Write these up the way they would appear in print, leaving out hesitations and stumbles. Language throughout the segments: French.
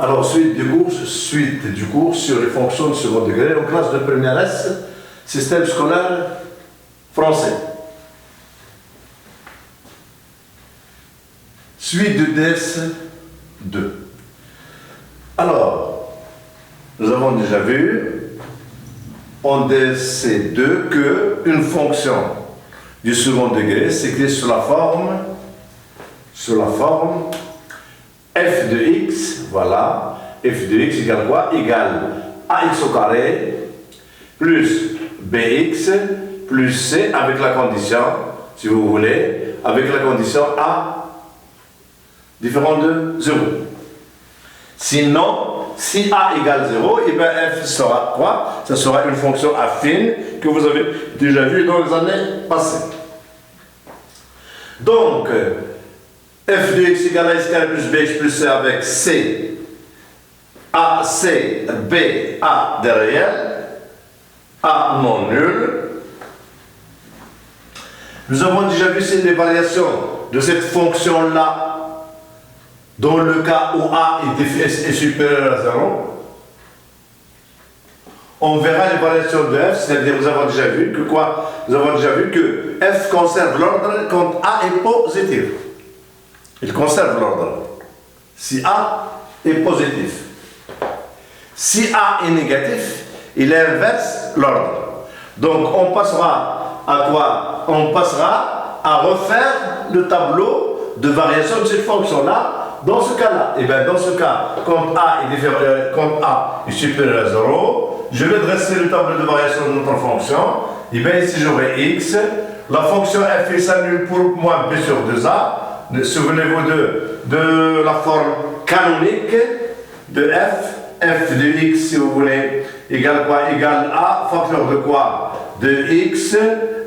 Alors, suite du cours sur les fonctions de second degré en classe de première S, système scolaire français. Suite du DS2. Alors, nous avons déjà vu en DS2 qu'une fonction du second degré s'écrit sous la forme f de x, voilà, f de x égale quoi? Égale ax au carré plus bx plus c avec la condition, si vous voulez, avec la condition a différent de 0. Sinon, si a égale 0, et bien f sera quoi? Ça sera une fonction affine que vous avez déjà vue dans les années passées. Donc, f de x égale a x carré plus bx plus c avec c, a, c, b, a derrière, a non nul. Nous avons déjà vu les variations de cette fonction-là dans le cas où a est supérieur à 0. On verra les variations de f, c'est-à-dire nous avons déjà vu que quoi? Nous avons déjà vu que f conserve l'ordre quand a est positif. Il conserve l'ordre. Si a est positif. Si a est négatif, il inverse l'ordre. Donc on passera à quoi? On passera à refaire le tableau de variation de cette fonction-là dans ce cas-là. Et bien dans ce cas, quand a est supérieur à 0, je vais dresser le tableau de variation de notre fonction. Et bien ici j'aurai x. La fonction f s'annule pour moins b sur 2a. Souvenez-vous de la forme canonique de f de x, si vous voulez, égale quoi? Égale a, facteur de quoi? De x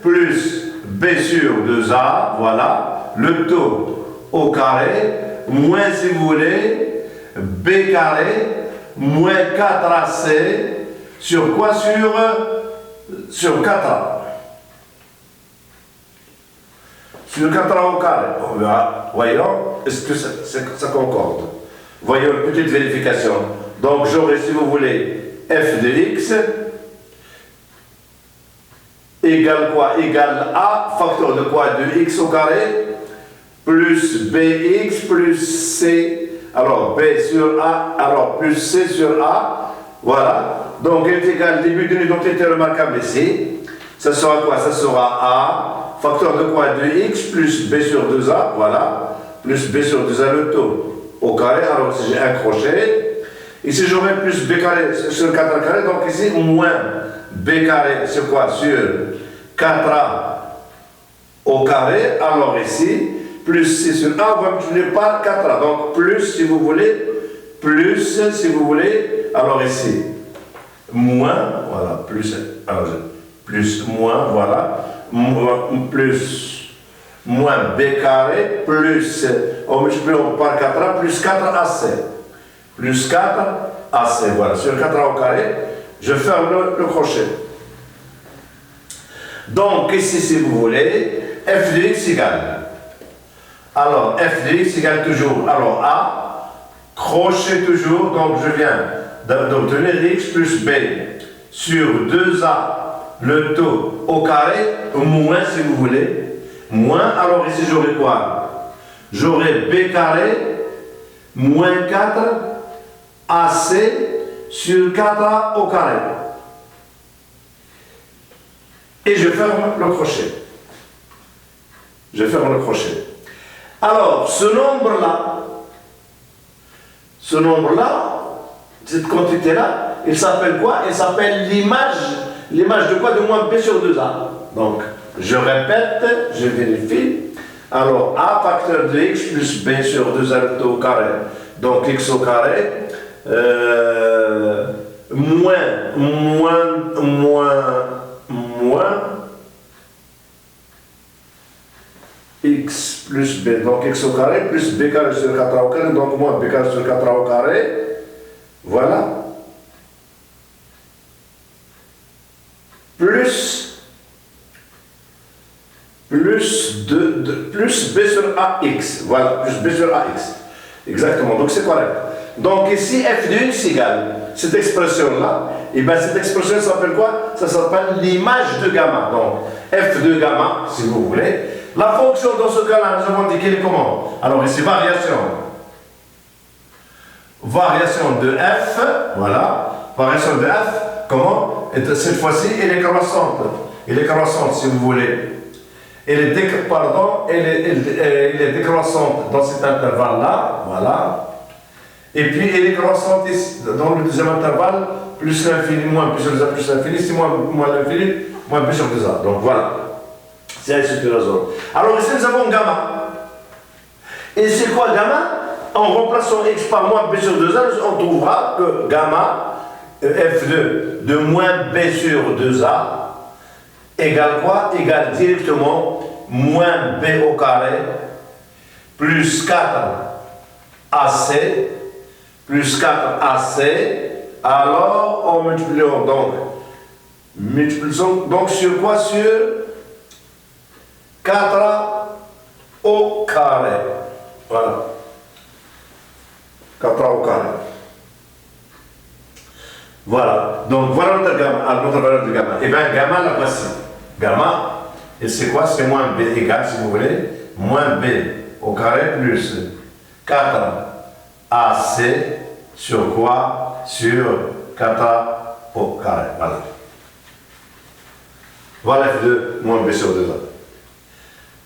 plus b sur 2a, voilà, le taux au carré, moins, si vous voulez, b carré, moins 4ac, sur quoi? Sur 4a. Sur 4a au carré, on verra, voyons, est-ce que ça concorde? Voyons une petite vérification. Donc j'aurai, si vous voulez, f de x égale quoi? Égale a, facteur de quoi? De x au carré, plus bx plus c, alors b sur a, alors plus c sur a, voilà. Donc elle est égale, début de l'identité remarquable ici, ça sera quoi? Ça sera a, facteur de quoi? De x plus b sur 2a, voilà, plus b sur 2a le taux au carré, alors si j'ai un crochet, ici j'aurai plus b carré sur 4a carré, donc ici moins b carré sur quoi? Sur 4a au carré, alors ici, plus c sur a, on va multiplier par 4a, donc plus si vous voulez, alors ici, moins, voilà, plus, alors, plus, moins, voilà, plus, moins b carré, plus, on multiplie par 4a, plus 4ac. Plus 4ac, voilà, sur 4a au carré, je ferme le crochet. Donc, ici, si vous voulez, f de x égale. Alors, f de x égale toujours, alors a, crochet toujours, donc je viens d'obtenir x plus b sur 2a, le taux au carré, moins si vous voulez, moins, alors ici j'aurai quoi? J'aurai b carré, moins 4 ac sur 4a au carré. Et je ferme le crochet. Je ferme le crochet. Alors, ce nombre-là, cette quantité-là, il s'appelle quoi? Il s'appelle l'image. L'image de quoi? De moins b sur 2a. Donc, je répète, je vérifie. Alors, a facteur de x plus b sur 2a le taux au carré. Donc, x au carré, moins x plus b, donc x au carré, plus b carré sur 4a au carré, donc moins b carré sur 4a au carré, voilà, plus b sur ax, voilà, plus b sur ax, exactement, donc c'est correct. Donc ici, f de x égale cette expression-là. Et bien cette expression s'appelle quoi? Ça s'appelle l'image de gamma. Donc f de gamma, si vous voulez. La fonction dans ce cas-là, nous avons dit qu'elle est comment? Alors ici, variation. Variation de f, voilà. Variation de f, comment? Et cette fois-ci, elle est croissante. Elle est croissante, si vous voulez. Elle est décroissante dans cet intervalle-là, voilà. Et puis elle est croissante ici, dans le deuxième intervalle, plus l'infini, moins p sur 2a plus l'infini, c'est moins l'infini, moins p sur 2a. Donc voilà. C'est ainsi que la zone. Alors ici nous avons gamma. Et c'est quoi gamma? En remplaçant x par moins b sur 2a, on trouvera que gamma, f2 de moins b sur 2a, égale quoi? Égale directement moins b au carré plus 4ac plus 4ac. Alors en multipliant donc sur quoi? Sur 4a au carré. Voilà. 4a au carré. Voilà. Donc voilà notre valeur de gamma. Et bien gamma la voici. Gamma, et c'est quoi? C'est moins b égale, si vous voulez, moins b au carré plus 4ac sur quoi? Sur 4a au carré. Voilà. Voilà f2 moins b sur 2a.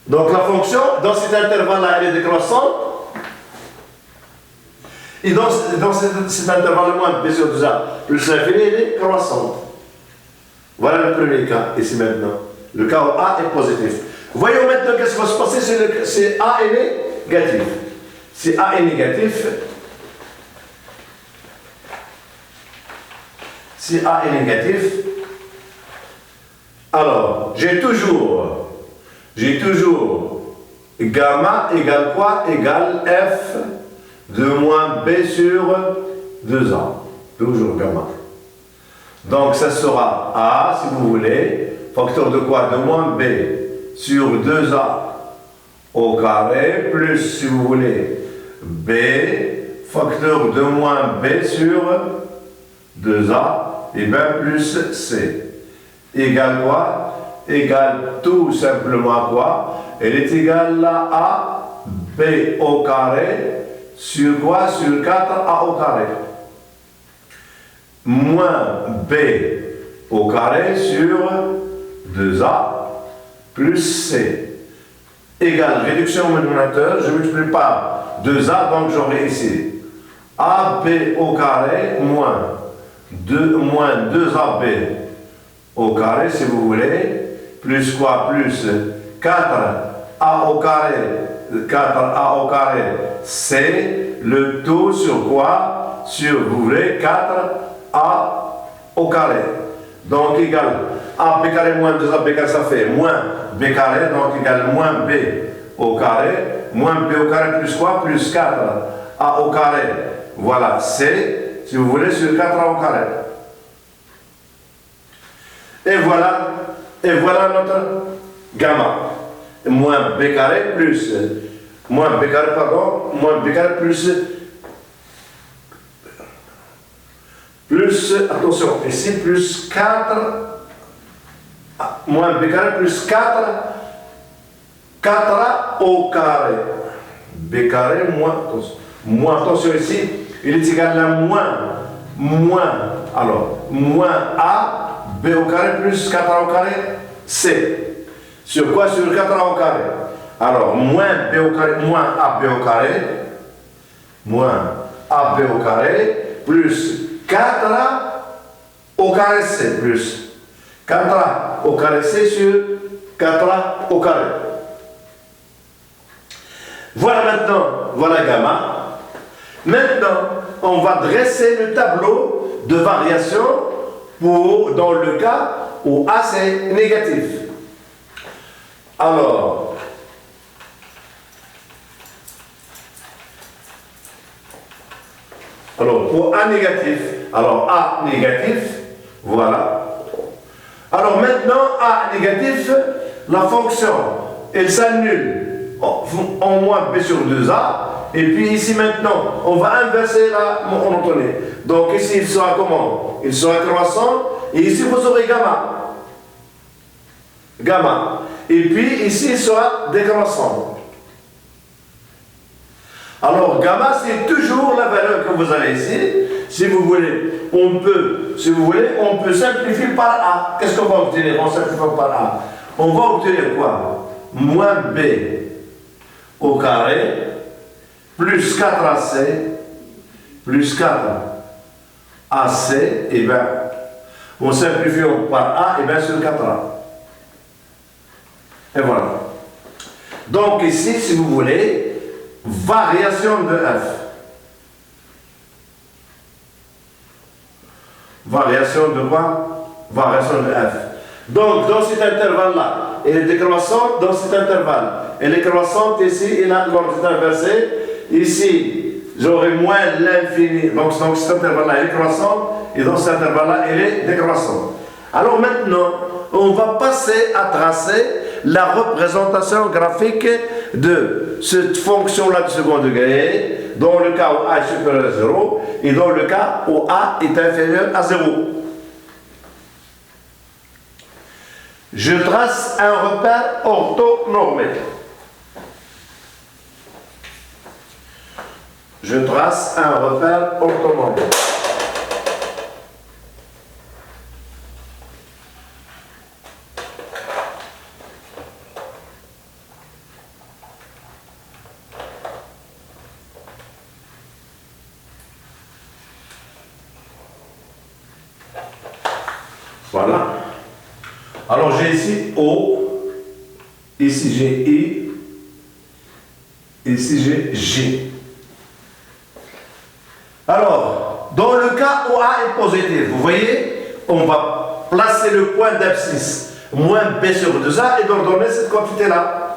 Donc la fonction, dans cet intervalle-là, elle est décroissante. Et dans cet intervalle moins b sur 2a plus l'infini, elle est croissante. Voilà le premier cas, ici maintenant. Le cas où A est positif. Voyons maintenant qu'est-ce qui va se passer si A est négatif. Si A est négatif, alors j'ai toujours gamma égale quoi? Égale f de moins b sur 2a. Toujours gamma. Donc ça sera A, si vous voulez, facteur de quoi? De moins b sur 2a au carré, plus, si vous voulez, b, facteur de moins b sur 2a, et bien plus c. Égale quoi? Égale tout simplement à quoi? Elle est égale à b au carré sur quoi? Sur 4a au carré. Moins b au carré sur 2a plus c égale réduction au dénominateur, je multiplie par 2a, donc j'aurai ici ab au carré moins 2ab au carré, si vous voulez, plus quoi? Plus 4a au carré c, le tout sur quoi? Sur, vous voulez, 4a au carré. Donc égal ab carré moins 2ab carré, ça fait moins b carré, donc égal moins b au carré, moins b au carré plus quoi? Plus 4a au carré, voilà c, si vous voulez, sur 4a au carré. Et voilà notre gamma. Moins b carré plus, moins b carré plus, attention, ici plus 4, moins b carré plus 4a au carré. B carré moins, attention ici, il est égal à moins a, b au carré plus 4a au carré, c. Sur quoi? Sur 4a au carré. Alors, moins b au carré, moins ab au carré, plus 4a au carré c, plus 4a au carré c sur 4a au carré. Voilà maintenant, voilà gamma. Maintenant, on va dresser le tableau de variation dans le cas où A c'est négatif. Alors, pour A négatif, voilà. Alors maintenant, A négatif, la fonction, elle s'annule en moins b sur 2a, Et puis ici maintenant, on va inverser la monotonie. Donc ici, il sera comment? Il sera croissant. Et ici, vous aurez gamma. Gamma. Et puis ici, il sera décroissant. Alors, gamma, c'est toujours la valeur que vous avez ici. Si vous voulez, on peut simplifier par A. Qu'est-ce qu'on va obtenir? On simplifie par A. On va obtenir quoi? Moins B au carré, plus 4AC, plus 4AC, et bien, on simplifie par A, et bien sur 4A. Et voilà. Donc ici, si vous voulez, variation de F. Variation de quoi? Variation de F. Donc, dans cet intervalle-là, elle est décroissante dans cet intervalle. Elle est croissante ici, et là, l'ordre est inversé. Ici, j'aurai moins l'infini. Donc, cet intervalle-là, elle est croissante, et dans cet intervalle-là, elle est décroissante. Alors maintenant, on va passer à tracer la représentation graphique de cette fonction-là de second degré, dans le cas où A est supérieur à 0, et dans le cas où A est inférieur à 0. Je trace un repère orthonormé. Je trace un repère orthonormé. Voilà. Alors j'ai ici O, ici j'ai I, ici j'ai J. Alors, dans le cas où A est positif, vous voyez, on va placer le point d'abscisse moins B sur 2A et d'ordonner cette quantité-là.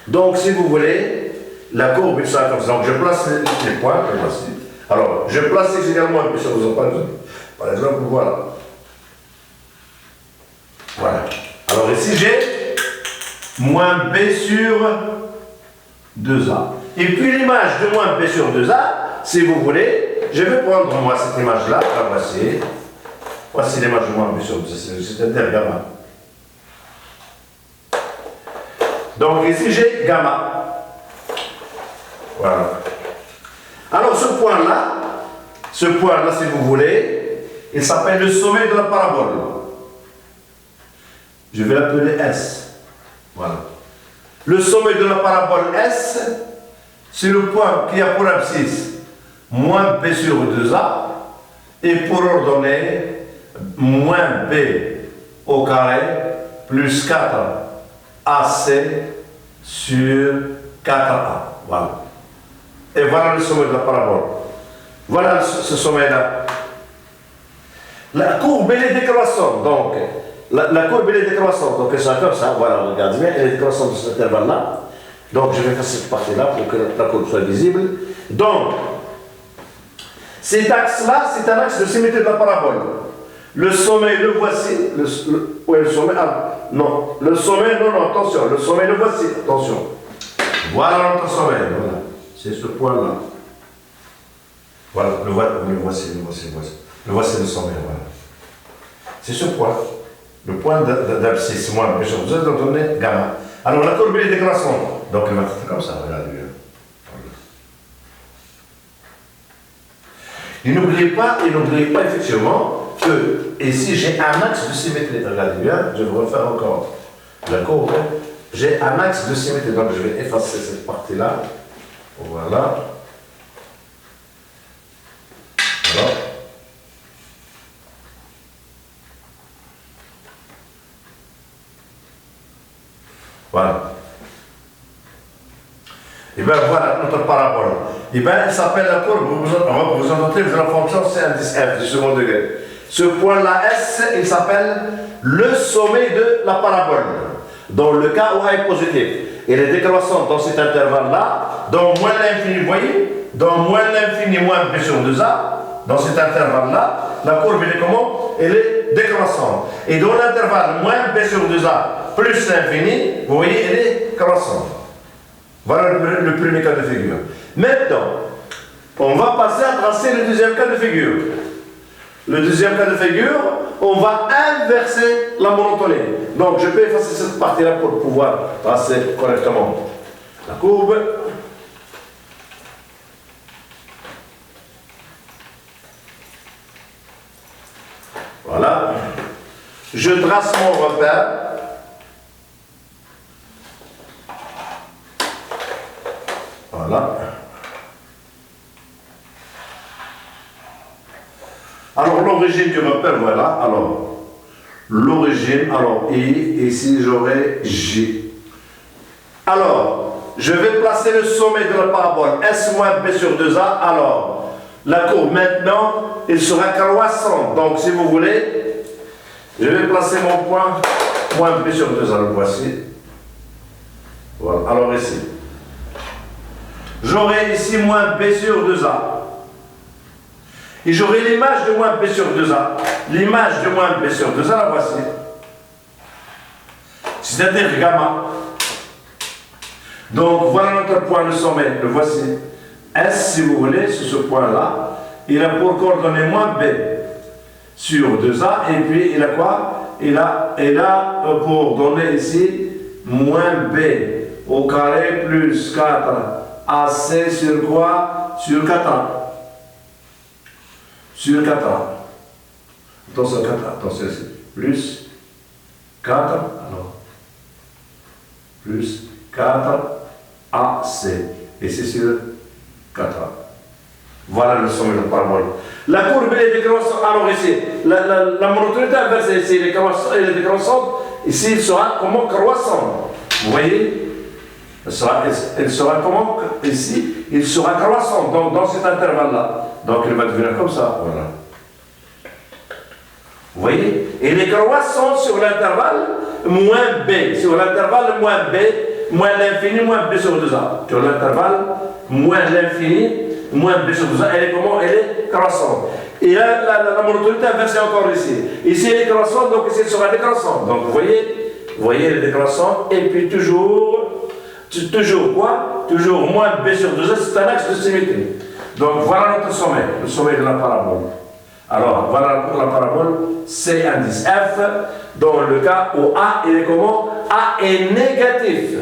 Donc, si vous voulez, la courbe est ça comme ça. Donc, je place les points, voici. Alors, je place ici également B sur 2A, par exemple, voilà. Voilà. Alors ici j'ai moins B sur 2A. Et puis l'image de moins B sur 2A, si vous voulez, je vais prendre moi cette image-là, la voici. Voici l'image de moins B sur 2A, c'est-à-dire gamma. Donc ici j'ai gamma. Voilà. Alors ce point-là, si vous voulez, il s'appelle le sommet de la parabole. Je vais l'appeler S. Voilà. Le sommet de la parabole S, c'est le point qui a pour abscisse moins B sur 2A et pour ordonner moins B au carré plus 4AC sur 4A. Voilà. Et voilà le sommet de la parabole. Voilà ce sommet-là. La courbe, elle est décroissante. Donc, la courbe, elle est décroissante. Donc, elle sera comme ça. Voilà, regardez bien, elle est décroissante de cet intervalle-là. Donc, je vais faire cette partie-là pour que la courbe soit visible. Donc, cet axe-là, c'est un axe de symétrie de la parabole. Le sommet, le voici. Oui, le sommet. Ah, non. Le sommet, non, attention. Le sommet, le voici. Attention. Voilà notre sommet. Voilà. C'est ce point-là. Voilà, le voici. Le voici le sommet. Voilà. C'est ce point. Le point d'abscisse, moins, mais je vous ai donné gamma. Alors la courbe est décroissante. Donc elle va être comme ça, regardez bien. Et n'oubliez pas effectivement que ici j'ai un axe de symétrie. Regardez bien, je vais refaire encore la courbe. J'ai un axe de symétrie, donc je vais effacer cette partie-là. Voilà. Alors. Voilà. Et bien voilà notre parabole. Et bien elle s'appelle la courbe représentative de la fonction C indice f du second degré. Ce point-là S, il s'appelle le sommet de la parabole. Dans le cas où A est positif. Elle est décroissante dans cet intervalle-là, dans moins l'infini, vous voyez, dans moins l'infini moins B sur 2A, dans cet intervalle-là, la courbe elle est comment? Elle est décroissante. Et dans l'intervalle moins B sur 2A plus l'infini, vous voyez, elle est croissante. Voilà le premier cas de figure. Maintenant, on va passer à tracer le deuxième cas de figure. Le deuxième cas de figure, on va inverser la monotonie. Donc, je peux effacer cette partie-là pour pouvoir tracer correctement la courbe. Voilà. Je trace mon repère. Voilà. Alors, l'origine du repère, voilà. Alors, l'origine, alors, ici, j'aurai J. Alors, je vais placer le sommet de la parabole S moins B sur 2A. Alors, la courbe, maintenant, il sera croissante. Donc, si vous voulez, je vais placer mon point moins B sur 2A. Le voici. Voilà. Alors, ici. J'aurai ici moins B sur 2A. Et j'aurai l'image de moins B sur 2A. L'image de moins B sur 2A, la voici. C'est-à-dire gamma. Donc, voilà notre point de sommet. Le voici. S, si vous voulez, sur ce point-là, il a pour coordonnée moins B sur 2A. Et puis, il a quoi? Il a pour donner ici moins B au carré plus 4 AC sur quoi? Sur 4A. Sur 4A. Attention, 4A. Attention ici. Plus 4. Alors. Plus 4 AC. Et c'est sur 4A. Voilà le sommet de la parabole. La courbe est décroissante. Alors ici, la monotonie est inversée. Ici, elle est décroissante. Ici, il sera comment croissant. Vous voyez? Elle sera comment? Ici, il sera croissant. Donc, dans cet intervalle-là. Donc, il va devenir comme ça. Voilà. Vous voyez? Il est croissant sur l'intervalle moins B. Sur l'intervalle moins B, moins l'infini, moins B sur 2A. Sur l'intervalle moins l'infini, moins B sur 2A. Elle est comment? Elle est croissante. Et là, la monotonie est inversée encore ici. Ici, elle est croissante, donc ici, elle sera décroissante. Donc, vous voyez, elle est décroissante. Et puis, toujours quoi? Toujours moins B sur 2A, c'est un axe de symétrie. Donc voilà notre sommet, le sommet de la parabole. Alors voilà pour la parabole C indice F, dans le cas où A il est comment? A est négatif.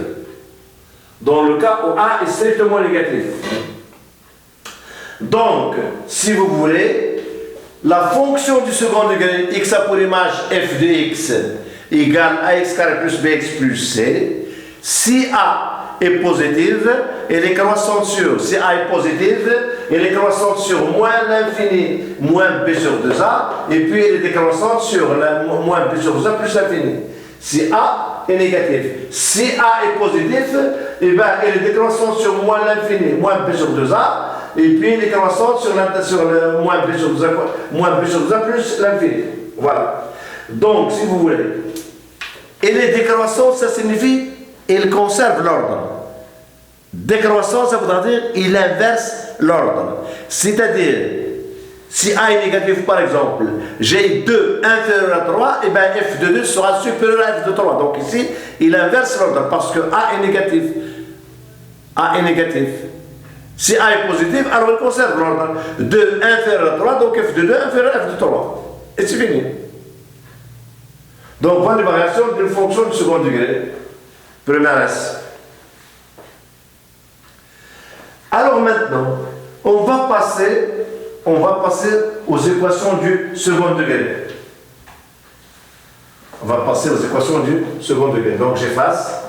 Dans le cas où A est strictement négatif. Donc, si vous voulez, la fonction du second degré x a pour image f de x égale ax carré plus bx plus c, si A est positive, elle est croissante sur, si A est positive, elle est croissante sur moins l'infini, moins B sur 2A, et puis elle est décroissante sur moins B sur 2A plus l'infini. Si A est négatif. Si A est positif, eh ben, elle est décroissante sur moins l'infini, moins B sur 2A, et puis elle est décroissante sur le moins B sur 2A plus l'infini. Voilà. Donc, si vous voulez, elle est décroissante, ça signifie il conserve l'ordre. Décroissance, ça voudra dire il inverse l'ordre. C'est-à-dire, si A est négatif, par exemple, j'ai 2 inférieur à 3, et bien f de 2 sera supérieur à f de 3. Donc ici, il inverse l'ordre parce que A est négatif. A est négatif. Si A est positif, alors il conserve l'ordre. 2 inférieur à 3, donc f de 2 inférieur à f de 3. Et c'est fini. Donc, voilà les variations d'une fonction du second degré. Première S. Alors maintenant, on va passer aux équations du second degré. On va passer aux équations du second degré. Donc j'efface.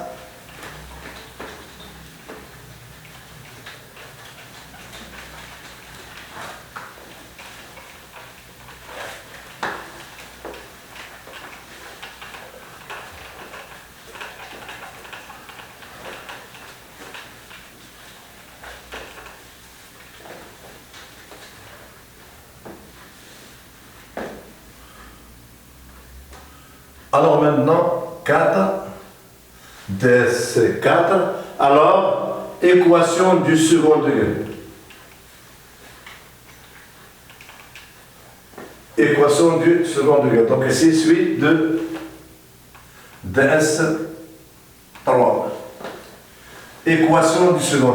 Alors maintenant, 4, DC4, alors, équation du second degré. Équation du second degré. Donc ici, suite de DS3. Équation du second